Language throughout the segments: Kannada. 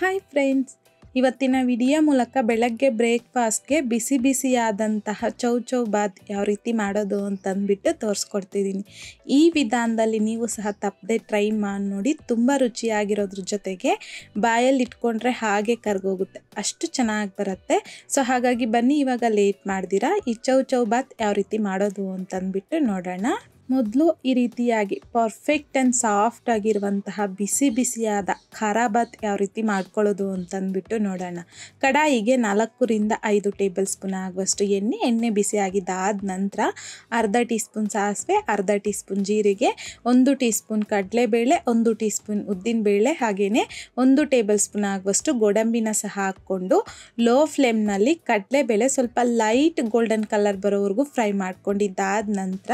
ಹಾಯ್ ಫ್ರೆಂಡ್ಸ್, ಇವತ್ತಿನ ವಿಡಿಯೋ ಮೂಲಕ ಬೆಳಗ್ಗೆ ಬ್ರೇಕ್ಫಾಸ್ಟ್ಗೆ ಬಿಸಿ ಬಿಸಿಯಾದಂತಹ ಚೌ ಬಾತ್ ಯಾವ ರೀತಿ ಮಾಡೋದು ಅಂತಂದ್ಬಿಟ್ಟು ತೋರಿಸ್ಕೊಡ್ತಿದ್ದೀನಿ. ಈ ವಿಧಾನದಲ್ಲಿ ನೀವು ಸಹ ತಪ್ಪದೆ ಟ್ರೈ ಮಾಡಿ ನೋಡಿ. ತುಂಬ ರುಚಿಯಾಗಿರೋದ್ರ ಜೊತೆಗೆ ಬಾಯಲ್ಲಿ ಇಟ್ಕೊಂಡ್ರೆ ಹಾಗೆ ಕರ್ಗೋಗುತ್ತೆ, ಅಷ್ಟು ಚೆನ್ನಾಗಿ ಬರುತ್ತೆ. ಸೊ ಹಾಗಾಗಿ ಬನ್ನಿ ಇವಾಗ ಲೇಟ್ ಮಾಡ್ದಿರಾ ಈ ಚೌ ಬಾತ್ ಯಾವ ರೀತಿ ಮಾಡೋದು ಅಂತಂದ್ಬಿಟ್ಟು ನೋಡೋಣ. ಮೊದಲು ಈ ರೀತಿಯಾಗಿ ಪರ್ಫೆಕ್ಟ್ ಆ್ಯಂಡ್ ಸಾಫ್ಟ್ ಆಗಿರುವಂತಹ ಬಿಸಿ ಬಿಸಿಯಾದ ಖಾರ ಬಾತ್ ಯಾವ ರೀತಿ ಮಾಡ್ಕೊಳ್ಳೋದು ಅಂತಂದ್ಬಿಟ್ಟು ನೋಡೋಣ. ಕಡಾಯಿಗೆ 4ರಿಂದ 5 ಟೇಬಲ್ ಸ್ಪೂನ್ ಆಗುವಷ್ಟು ಎಣ್ಣೆ ಬಿಸಿ ಆಗಿದ್ದಾದ ನಂತರ ಅರ್ಧ ಟೀ ಸ್ಪೂನ್ ಸಾಸಿವೆ, ಅರ್ಧ ಟೀ ಸ್ಪೂನ್ ಜೀರಿಗೆ, 1 ಟೀ ಸ್ಪೂನ್ ಕಡಲೆಬೇಳೆ, 1 ಟೀ ಸ್ಪೂನ್ ಉದ್ದಿನಬೇಳೆ, ಹಾಗೆಯೇ 1 ಟೇಬಲ್ ಸ್ಪೂನ್ ಆಗುವಷ್ಟು ಗೋಡಂಬಿನ ಸಹ ಹಾಕ್ಕೊಂಡು ಲೋ ಫ್ಲೇಮ್ನಲ್ಲಿ ಕಡಲೆಬೇಳೆ ಸ್ವಲ್ಪ ಲೈಟ್ ಗೋಲ್ಡನ್ ಕಲರ್ ಬರೋವರೆಗೂ ಫ್ರೈ ಮಾಡ್ಕೊಂಡಿದ್ದಾದ ನಂತರ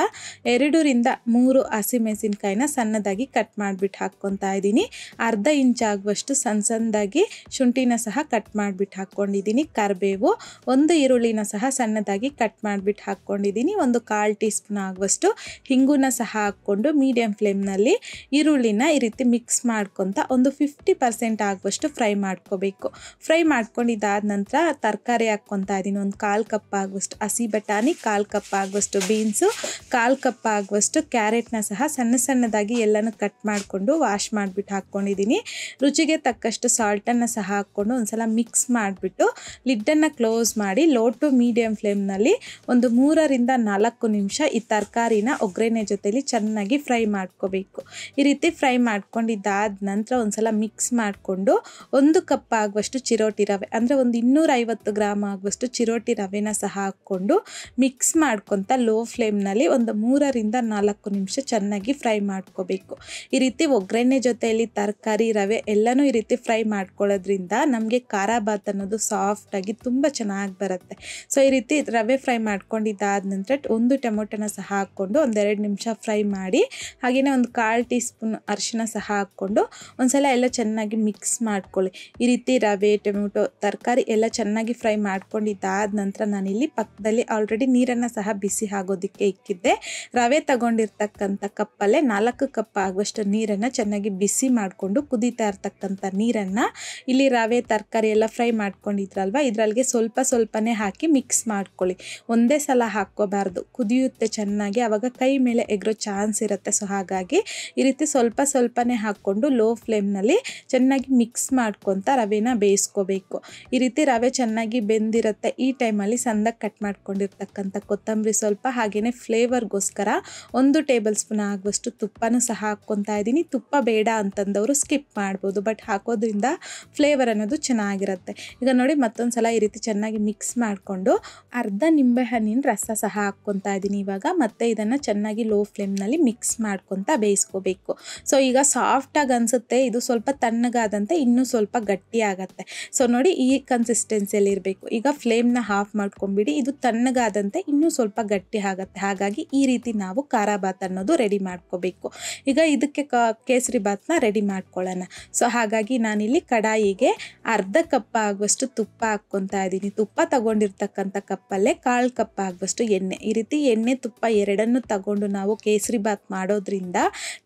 2-3 ಹಸಿಮೆಣಸಿನಕಾಯಿನ ಸಣ್ಣದಾಗಿ ಕಟ್ ಮಾಡಿಬಿಟ್ಟು ಹಾಕ್ಕೊತಾ ಇದ್ದೀನಿ. ಅರ್ಧ ಇಂಚ್ ಆಗುವಷ್ಟು ಸಣ್ಣದಾಗಿ ಶುಂಠಿನ ಸಹ ಕಟ್ ಮಾಡಿಬಿಟ್ಟು ಹಾಕ್ಕೊಂಡಿದ್ದೀನಿ. ಕರಿಬೇವು, 1 ಈರುಳ್ಳಿನ ಸಹ ಸಣ್ಣದಾಗಿ ಕಟ್ ಮಾಡಿಬಿಟ್ಟು ಹಾಕ್ಕೊಂಡಿದ್ದೀನಿ. 1/4 ಟೀ ಸ್ಪೂನ್ ಆಗುವಷ್ಟು ಹಿಂಗುನ ಸಹ ಹಾಕ್ಕೊಂಡು ಮೀಡಿಯಂ ಫ್ಲೇಮ್ನಲ್ಲಿ ಈರುಳ್ಳಿನ ಈ ರೀತಿ ಮಿಕ್ಸ್ ಮಾಡ್ಕೊತ ಒಂದು 50% ಆಗುವಷ್ಟು ಫ್ರೈ ಮಾಡ್ಕೋಬೇಕು. ಫ್ರೈ ಮಾಡ್ಕೊಂಡಿದ್ದಾದ ನಂತರ ತರಕಾರಿ ಹಾಕ್ಕೊತಾ ಇದ್ದೀನಿ. 1/4 ಕಪ್ ಆಗುವಷ್ಟು ಹಸಿ ಬಟಾಣಿ, 1/4 ಕಪ್ ಆಗುವಷ್ಟು ಬೀನ್ಸು, 1/4 ಕಪ್ ಆಗುವಷ್ಟು ಕ್ಯಾರೆಟ್ನ ಸಹ ಸಣ್ಣದಾಗಿ ಎಲ್ಲನೂ ಕಟ್ ಮಾಡಿಕೊಂಡು ವಾಶ್ ಮಾಡಿಬಿಟ್ಟು ಹಾಕ್ಕೊಂಡಿದ್ದೀನಿ. ರುಚಿಗೆ ತಕ್ಕಷ್ಟು ಸಾಲ್ಟನ್ನು ಸಹ ಹಾಕ್ಕೊಂಡು ಒಂದ್ಸಲ ಮಿಕ್ಸ್ ಮಾಡಿಬಿಟ್ಟು ಲಿಡ್ಡನ್ನು ಕ್ಲೋಸ್ ಮಾಡಿ ಲೋ ಟು ಮೀಡಿಯಂ ಫ್ಲೇಮ್ನಲ್ಲಿ ಒಂದು 3ರಿಂದ 4 ನಿಮಿಷ ಈ ತರಕಾರಿನ ಒಗ್ಗರಣೆ ಜೊತೆಲಿ ಚೆನ್ನಾಗಿ ಫ್ರೈ ಮಾಡ್ಕೋಬೇಕು. ಈ ರೀತಿ ಫ್ರೈ ಮಾಡ್ಕೊಂಡಿದ್ದಾದ ನಂತರ ಒಂದ್ಸಲ ಮಿಕ್ಸ್ ಮಾಡಿಕೊಂಡು 1 ಕಪ್ ಆಗುವಷ್ಟು ಚಿರೋಟಿ ರವೆ, ಅಂದರೆ ಒಂದು 250 ಗ್ರಾಮ್ ಆಗುವಷ್ಟು ಚಿರೋಟಿ ರವೆನ ಸಹ ಹಾಕ್ಕೊಂಡು ಮಿಕ್ಸ್ ಮಾಡ್ಕೊತ ಲೋ ಫ್ಲೇಮ್ನಲ್ಲಿ ಒಂದು 3ರಿಂದ 4 ನಿಮಿಷ ಚೆನ್ನಾಗಿ ಫ್ರೈ ಮಾಡ್ಕೋಬೇಕು. ಈ ರೀತಿ ಒಗ್ಗರಣೆ ಜೊತೆಯಲ್ಲಿ ತರಕಾರಿ ರವೆ ಎಲ್ಲನೂ ಈ ರೀತಿ ಫ್ರೈ ಮಾಡ್ಕೊಳ್ಳೋದ್ರಿಂದ ನಮಗೆ ಖಾರ ಬಾತ್ ಅನ್ನೋದು ಸಾಫ್ಟಾಗಿ ತುಂಬ ಚೆನ್ನಾಗಿ ಬರುತ್ತೆ. ಸೊ ಈ ರೀತಿ ರವೆ ಫ್ರೈ ಮಾಡ್ಕೊಂಡಿದ್ದಾದ ನಂತರ 1 ಟೊಮೊಟೊನ ಸಹ ಹಾಕ್ಕೊಂಡು 1-2 ನಿಮಿಷ ಫ್ರೈ ಮಾಡಿ, ಹಾಗೆಯೇ 1/4 ಟೀ ಸ್ಪೂನ್ ಅರಿಶಿನ ಸಹ ಹಾಕ್ಕೊಂಡು ಒಂದ್ಸಲ ಎಲ್ಲ ಚೆನ್ನಾಗಿ ಮಿಕ್ಸ್ ಮಾಡ್ಕೊಳ್ಳಿ. ಈ ರೀತಿ ರವೆ, ಟೊಮೊಟೊ, ತರಕಾರಿ ಎಲ್ಲ ಚೆನ್ನಾಗಿ ಫ್ರೈ ಮಾಡ್ಕೊಂಡಿದ್ದಾದ ನಂತರ ನಾನಿಲ್ಲಿ ಪಕ್ಕದಲ್ಲಿ ಆಲ್ರೆಡಿ ನೀರನ್ನು ಸಹ ಬಿಸಿ ಆಗೋದಕ್ಕೆ ಇಕ್ಕಿದ್ದೆ. ರವೆ ತಗೊಂಡಿರ್ತಕ್ಕಂಥ ಕಪ್ಪಲ್ಲೇ 4 ಕಪ್ ಆಗುವಷ್ಟು ನೀರನ್ನು ಚೆನ್ನಾಗಿ ಬಿಸಿ ಮಾಡಿಕೊಂಡು ಕುದೀತಾ ಇರ್ತಕ್ಕಂಥ ನೀರನ್ನು ಇಲ್ಲಿ ರವೆ ತರಕಾರಿ ಎಲ್ಲ ಫ್ರೈ ಮಾಡ್ಕೊಂಡಿದ್ರಲ್ವ ಇದರಲ್ಲಿಗೆ ಸ್ವಲ್ಪನೇ ಹಾಕಿ ಮಿಕ್ಸ್ ಮಾಡ್ಕೊಳ್ಳಿ. ಒಂದೇ ಸಲ ಹಾಕ್ಕೋಬಾರ್ದು, ಕುದಿಯುತ್ತೆ ಚೆನ್ನಾಗಿ, ಆವಾಗ ಕೈ ಮೇಲೆ ಎಗರೋ ಚಾನ್ಸ್ ಇರುತ್ತೆ. ಸೊ ಹಾಗಾಗಿ ಈ ರೀತಿ ಸ್ವಲ್ಪನೇ ಹಾಕ್ಕೊಂಡು ಲೋ ಫ್ಲೇಮ್ನಲ್ಲಿ ಚೆನ್ನಾಗಿ ಮಿಕ್ಸ್ ಮಾಡ್ಕೊತ ರವೆನ ಬೇಯಿಸ್ಕೋಬೇಕು. ಈ ರೀತಿ ರವೆ ಚೆನ್ನಾಗಿ ಬೆಂದಿರುತ್ತೆ. ಈ ಟೈಮಲ್ಲಿ ಸಣ್ಣದಾಗಿ ಕಟ್ ಮಾಡ್ಕೊಂಡಿರ್ತಕ್ಕಂಥ ಕೊತ್ತಂಬರಿ ಸ್ವಲ್ಪ, ಹಾಗೆಯೇ ಫ್ಲೇವರ್ಗೋಸ್ಕರ 1 ಟೇಬಲ್ ಸ್ಪೂನ್ ಆಗುವಷ್ಟು ತುಪ್ಪನೂ ಸಹ ಹಾಕ್ಕೊತಾ ಇದ್ದೀನಿ. ತುಪ್ಪ ಬೇಡ ಅಂತಂದವರು ಸ್ಕಿಪ್ ಮಾಡ್ಬೋದು, ಬಟ್ ಹಾಕೋದ್ರಿಂದ ಫ್ಲೇವರ್ ಅನ್ನೋದು ಚೆನ್ನಾಗಿರುತ್ತೆ. ಈಗ ನೋಡಿ ಮತ್ತೊಂದು ಸಲ ಈ ರೀತಿ ಚೆನ್ನಾಗಿ ಮಿಕ್ಸ್ ಮಾಡಿಕೊಂಡು ಅರ್ಧ ನಿಂಬೆಹಣ್ಣಿನ ರಸ ಸಹ ಹಾಕ್ಕೊತಾ ಇದ್ದೀನಿ. ಇವಾಗ ಮತ್ತೆ ಇದನ್ನು ಚೆನ್ನಾಗಿ ಲೋ ಫ್ಲೇಮ್ನಲ್ಲಿ ಮಿಕ್ಸ್ ಮಾಡ್ಕೊತ ಬೇಯಿಸ್ಕೋಬೇಕು. ಸೊ ಈಗ ಸಾಫ್ಟಾಗಿ ಅನಿಸುತ್ತೆ, ಇದು ಸ್ವಲ್ಪ ತಣ್ಣಗಾದಂತೆ ಇನ್ನೂ ಸ್ವಲ್ಪ ಗಟ್ಟಿ ಆಗುತ್ತೆ. ಸೊ ನೋಡಿ ಈ ಕನ್ಸಿಸ್ಟೆನ್ಸಿಯಲ್ಲಿ ಇರಬೇಕು. ಈಗ ಫ್ಲೇಮ್ನ ಆಫ್ ಮಾಡ್ಕೊಂಬಿಡಿ, ಇದು ತಣ್ಣಗಾದಂತೆ ಇನ್ನೂ ಸ್ವಲ್ಪ ಗಟ್ಟಿ ಆಗುತ್ತೆ. ಹಾಗಾಗಿ ಈ ರೀತಿ ನಾವು ಖಾರ ಬಾತ್ ಅನ್ನೋದು ರೆಡಿ ಮಾಡ್ಕೋಬೇಕು. ಈಗ ಇದಕ್ಕೆ ಕೇಸರಿ ಬಾತ್ನ ರೆಡಿ ಮಾಡ್ಕೊಳ್ಳೋಣ. ಸೊ ಹಾಗಾಗಿ ನಾನಿಲ್ಲಿ ಕಡಾಯಿಗೆ ಅರ್ಧ ಕಪ್ ಆಗುವಷ್ಟು ತುಪ್ಪ ಹಾಕ್ಕೊತಾ ಇದ್ದೀನಿ. ತುಪ್ಪ ತಗೊಂಡಿರ್ತಕ್ಕಂಥ ಕಪ್ಪಲ್ಲೇ 1/4 ಕಪ್ ಆಗುವಷ್ಟು ಎಣ್ಣೆ. ಈ ರೀತಿ ಎಣ್ಣೆ ತುಪ್ಪ ಎರಡನ್ನು ತಗೊಂಡು ನಾವು ಕೇಸರಿ ಬಾತ್ ಮಾಡೋದ್ರಿಂದ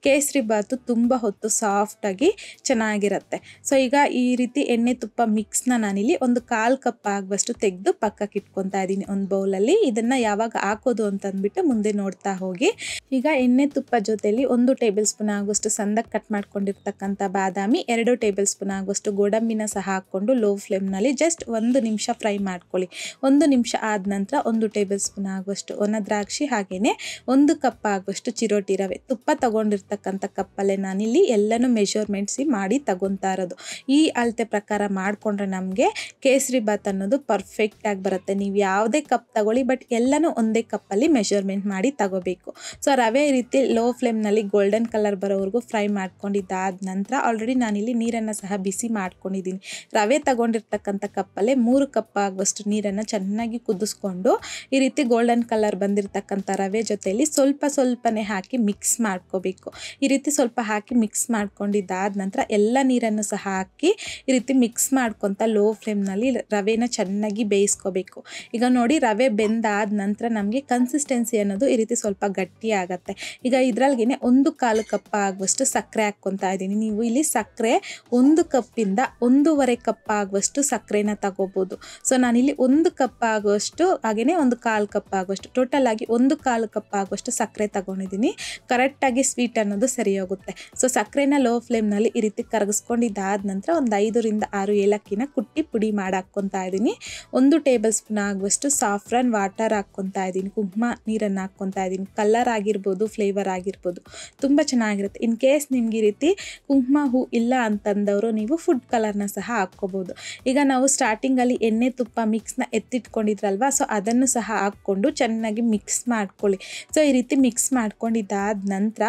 ಕೇಸರಿ ಬಾತು ತುಂಬ ಹೊತ್ತು ಸಾಫ್ಟಾಗಿ ಚೆನ್ನಾಗಿರುತ್ತೆ. ಸೊ ಈಗ ಈ ರೀತಿ ಎಣ್ಣೆ ತುಪ್ಪ ಮಿಕ್ಸ್ನ ನಾನಿಲ್ಲಿ 1/4 ಕಪ್ ಆಗುವಷ್ಟು ತೆಗೆದು ಪಕ್ಕಕ್ಕೆ ಇಟ್ಕೊತಾ ಇದ್ದೀನಿ ಒಂದು ಬೌಲಲ್ಲಿ. ಇದನ್ನು ಯಾವಾಗ ಹಾಕೋದು ಅಂತಂದ್ಬಿಟ್ಟು ಮುಂದೆ ನೋಡ್ತಾ ಹೋಗಿ. ಈಗ ಎಣ್ಣೆ ತುಪ್ಪ ಜೊತೆಲಿ 1 ಟೇಬಲ್ ಸ್ಪೂನ್ ಆಗುವಷ್ಟು ಸಣ್ಣದಾಗಿ ಕಟ್ ಮಾಡ್ಕೊಂಡಿರ್ತಕ್ಕಂಥ ಬಾದಾಮಿ, 2 ಟೇಬಲ್ ಸ್ಪೂನ್ ಆಗುವಷ್ಟು ಗೋಡಂಬಿನ ಸಹ ಹಾಕ್ಕೊಂಡು ಲೋ ಫ್ಲೇಮ್ನಲ್ಲಿ ಜಸ್ಟ್ 1 ನಿಮಿಷ ಫ್ರೈ ಮಾಡ್ಕೊಳ್ಳಿ. 1 ನಿಮಿಷ ಆದ ನಂತರ 1 ಟೇಬಲ್ ಸ್ಪೂನ್ ಆಗುವಷ್ಟು ಒಣ ದ್ರಾಕ್ಷಿ, ಹಾಗೆಯೇ 1 ಕಪ್ ಆಗುವಷ್ಟು ಚಿರೋಟಿ ರವೆ. ತುಪ್ಪ ತಗೊಂಡಿರ್ತಕ್ಕಂಥ ಕಪ್ಪಲ್ಲೇ ನಾನಿಲ್ಲಿ ಎಲ್ಲನೂ ಮೆಷರ್ಮೆಂಟ್ಸಿ ಮಾಡಿ ತಗೊತಾ ಇರೋದು. ಈ ಅಳತೆ ಪ್ರಕಾರ ಮಾಡಿಕೊಂಡ್ರೆ ನಮಗೆ ಕೇಸರಿ ಬಾತ್ ಅನ್ನೋದು ಪರ್ಫೆಕ್ಟಾಗಿ ಬರುತ್ತೆ. ನೀವು ಯಾವುದೇ ಕಪ್ ತಗೊಳ್ಳಿ, ಬಟ್ ಎಲ್ಲನೂ ಒಂದೇ ಕಪ್ಪಲ್ಲಿ ಮೆಷರ್ಮೆಂಟ್ ಮಾಡಿ ತಗೋಬೇಕು. ಸೊ ರವೆ ಈ ರೀತಿ ಲೋ ಫ್ಲೇಮ್ನಲ್ಲಿ ಗೋಲ್ಡನ್ ಕಲರ್ ಬರೋವರೆಗೂ ಫ್ರೈ ಮಾಡ್ಕೊಂಡಿದ್ದಾದ ನಂತರ ಆಲ್ರೆಡಿ ನಾನಿಲ್ಲಿ ನೀರನ್ನು ಸಹ ಬಿಸಿ ಮಾಡ್ಕೊಂಡಿದ್ದೀನಿ. ರವೆ ತಗೊಂಡಿರ್ತಕ್ಕಂಥ ಕಪ್ಪಲ್ಲೇ 3 ಕಪ್ ಆಗುವಷ್ಟು ನೀರನ್ನು ಚೆನ್ನಾಗಿ ಕುದಿಸ್ಕೊಂಡು ಈ ರೀತಿ ಗೋಲ್ಡನ್ ಕಲರ್ ಬಂದಿರತಕ್ಕಂಥ ರವೆ ಜೊತೆಯಲ್ಲಿ ಸ್ವಲ್ಪನೇ ಹಾಕಿ ಮಿಕ್ಸ್ ಮಾಡ್ಕೋಬೇಕು. ಈ ರೀತಿ ಸ್ವಲ್ಪ ಹಾಕಿ ಮಿಕ್ಸ್ ಮಾಡ್ಕೊಂಡಿದ್ದಾದ ನಂತರ ಎಲ್ಲ ನೀರನ್ನು ಸಹ ಹಾಕಿ ಈ ರೀತಿ ಮಿಕ್ಸ್ ಮಾಡ್ಕೊತ ಲೋ ಫ್ಲೇಮ್ನಲ್ಲಿ ರವೆನ ಚೆನ್ನಾಗಿ ಬೇಯಿಸ್ಕೋಬೇಕು. ಈಗ ನೋಡಿ ರವೆ ಬೆಂದಾದ ನಂತರ ನಮಗೆ ಕನ್ಸಿಸ್ಟೆನ್ಸಿ ಅನ್ನೋದು ಈ ರೀತಿ ಸ್ವಲ್ಪ ಗಟ್ಟಿ ಗಟ್ಟಿ ಆಗುತ್ತೆ. ಈಗ ಇದರೊಳಗೇನೆ 1/4 ಕಪ್ ಆಗುವಷ್ಟು ಸಕ್ಕರೆ ಹಾಕ್ಕೊತಾ ಇದ್ದೀನಿ. ನೀವು ಇಲ್ಲಿ ಸಕ್ಕರೆ 1 ಕಪ್ಪಿಂದ 1.5 ಕಪ್ ಆಗುವಷ್ಟು ಸಕ್ಕರೆನ ತಗೋಬೋದು. ಸೊ ನಾನಿಲ್ಲಿ 1 ಕಪ್ ಆಗುವಷ್ಟು ಹಾಗೆಯೇ 1/4 ಕಪ್ ಆಗುವಷ್ಟು ಟೋಟಲ್ ಆಗಿ 1/4 ಕಪ್ ಆಗುವಷ್ಟು ಸಕ್ಕರೆ ತಗೊಂಡಿದ್ದೀನಿ. ಕರೆಕ್ಟಾಗಿ ಸ್ವೀಟ್ ಅನ್ನೋದು ಸರಿ ಹೋಗುತ್ತೆ. ಸೊ ಸಕ್ಕರೆನ ಲೋ ಫ್ಲೇಮ್ನಲ್ಲಿ ಈ ರೀತಿ ಕರಗಿಸ್ಕೊಂಡಿದ್ದಾದ ನಂತರ ಒಂದು 5ರಿಂದ 6 ಏಲಕ್ಕಿನ ಕುಟ್ಟಿ ಪುಡಿ ಮಾಡಿ ಹಾಕ್ಕೊತಾ ಇದ್ದೀನಿ. 1 ಟೇಬಲ್ ಸ್ಪೂನ್ ಆಗುವಷ್ಟು ಸಾಫ್ರಾನ್ ವಾಟರ್ ಹಾಕ್ಕೊತಾ ಇದ್ದೀನಿ. ಕುಂಕುಮ ನೀರನ್ನು ಹಾಕ್ಕೊತಾ ಇದ್ದೀನಿ. ಕಲರ್ ಆಗಿರ್ಬೋದು, ಫ್ಲೇವರ್ ಆಗಿರ್ಬೋದು, ತುಂಬ ಚೆನ್ನಾಗಿರುತ್ತೆ. ಇನ್ ಕೇಸ್ ನಿಮ್ಗೆ ಈ ರೀತಿ ಕುಂಕುಮ ಹೂ ಇಲ್ಲ ಅಂತಂದವರು ನೀವು ಫುಡ್ ಕಲರ್ನ ಸಹ ಹಾಕ್ಕೋಬೋದು. ಈಗ ನಾವು ಸ್ಟಾರ್ಟಿಂಗಲ್ಲಿ ಎಣ್ಣೆ ತುಪ್ಪ ಮಿಕ್ಸ್ನ ಎತ್ತಿಟ್ಕೊಂಡಿದ್ರಲ್ವ, ಸೊ ಅದನ್ನು ಸಹ ಹಾಕ್ಕೊಂಡು ಚೆನ್ನಾಗಿ ಮಿಕ್ಸ್ ಮಾಡ್ಕೊಳ್ಳಿ. ಸೊ ಈ ರೀತಿ ಮಿಕ್ಸ್ ಮಾಡ್ಕೊಂಡಿದ್ದಾದ ನಂತರ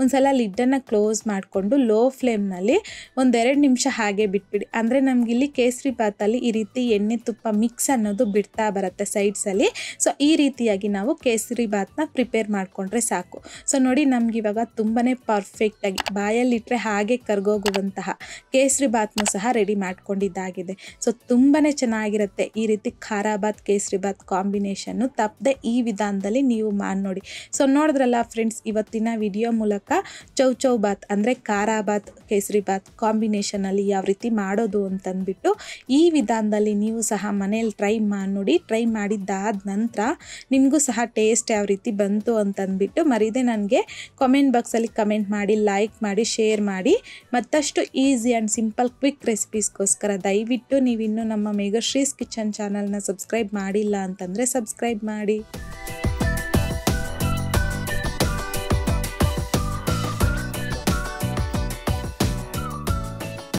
ಒಂದ್ಸಲ ಲಿಡ್ಡನ್ನು ಕ್ಲೋಸ್ ಮಾಡಿಕೊಂಡು ಲೋ ಫ್ಲೇಮ್ನಲ್ಲಿ 1-2 ನಿಮಿಷ ಹಾಗೆ ಬಿಟ್ಬಿಡಿ. ಅಂದರೆ ನಮಗಿಲ್ಲಿ ಕೇಸರಿ ಬಾತಲ್ಲಿ ಈ ರೀತಿ ಎಣ್ಣೆ ತುಪ್ಪ ಮಿಕ್ಸ್ ಅನ್ನೋದು ಬಿಡ್ತಾ ಬರುತ್ತೆ ಸೈಡ್ಸಲ್ಲಿ. ಸೊ ಈ ರೀತಿಯಾಗಿ ನಾವು ಕೇಸರಿ ಬಾತನ್ನ ಪ್ರಿಪೇರ್ ಮಾಡಿಕೊಂಡ್ರೆ ಸಾಕು. ಸೊ ನೋಡಿ ನಮಗಿವಾಗ ತುಂಬಾ ಪರ್ಫೆಕ್ಟಾಗಿ ಬಾಯಲ್ಲಿಟ್ಟರೆ ಹಾಗೆ ಕರ್ಗೋಗುವಂತಹ ಕೇಸರಿ ಬಾತ್ನೂ ಸಹ ರೆಡಿ ಮಾಡ್ಕೊಂಡಿದ್ದಾಗಿದೆ. ಸೊ ತುಂಬಾ ಚೆನ್ನಾಗಿರುತ್ತೆ ಈ ರೀತಿ ಖಾರ ಬಾತ್ ಕೇಸರಿ ಬಾತ್ ಕಾಂಬಿನೇಷನ್ನು. ತಪ್ಪದೆ ಈ ವಿಧಾನದಲ್ಲಿ ನೀವು ಮಾಡಿ ನೋಡಿ. ಸೊ ನೋಡಿದ್ರಲ್ಲ ಫ್ರೆಂಡ್ಸ್, ಇವತ್ತಿನ ವಿಡಿಯೋ ಮೂಲಕ ಚೌ ಬಾತ್ ಅಂದರೆ ಖಾರ ಬಾತ್ ಕೇಸರಿ ಬಾತ್ ಕಾಂಬಿನೇಷನಲ್ಲಿ ಯಾವ ರೀತಿ ಮಾಡೋದು ಅಂತಂದ್ಬಿಟ್ಟು ಈ ವಿಧಾನದಲ್ಲಿ ನೀವು ಸಹ ಮನೇಲಿ ಟ್ರೈ ಮಾಡಿ ನೋಡಿ. ಟ್ರೈ ಮಾಡಿದ್ದಾದ ನಂತರ ನಿಮಗೂ ಸಹ ಟೇಸ್ಟ್ ಯಾವ ರೀತಿ ಬಂತು ಅಂತಂದ್ಬಿಟ್ಟು ಮರೀದೆ ನನಗೆ ಕಾಮೆಂಟ್ ಬಾಕ್ಸಲ್ಲಿ ಕಮೆಂಟ್ ಮಾಡಿ, ಲೈಕ್ ಮಾಡಿ, ಶೇರ್ ಮಾಡಿ. ಮತ್ತಷ್ಟು ಈಸಿ ಆ್ಯಂಡ್ ಸಿಂಪಲ್ ಕ್ವಿಕ್ ರೆಸಿಪೀಸ್ಗೋಸ್ಕರ ದಯವಿಟ್ಟು ನೀವಿನ್ನೂ ನಮ್ಮ ಮೇಘಶ್ರೀಸ್ ಕಿಚನ್ ಚಾನಲ್ನ ಸಬ್ಸ್ಕ್ರೈಬ್ ಮಾಡಿಲ್ಲ ಅಂತಂದರೆ ಸಬ್ಸ್ಕ್ರೈಬ್ ಮಾಡಿ.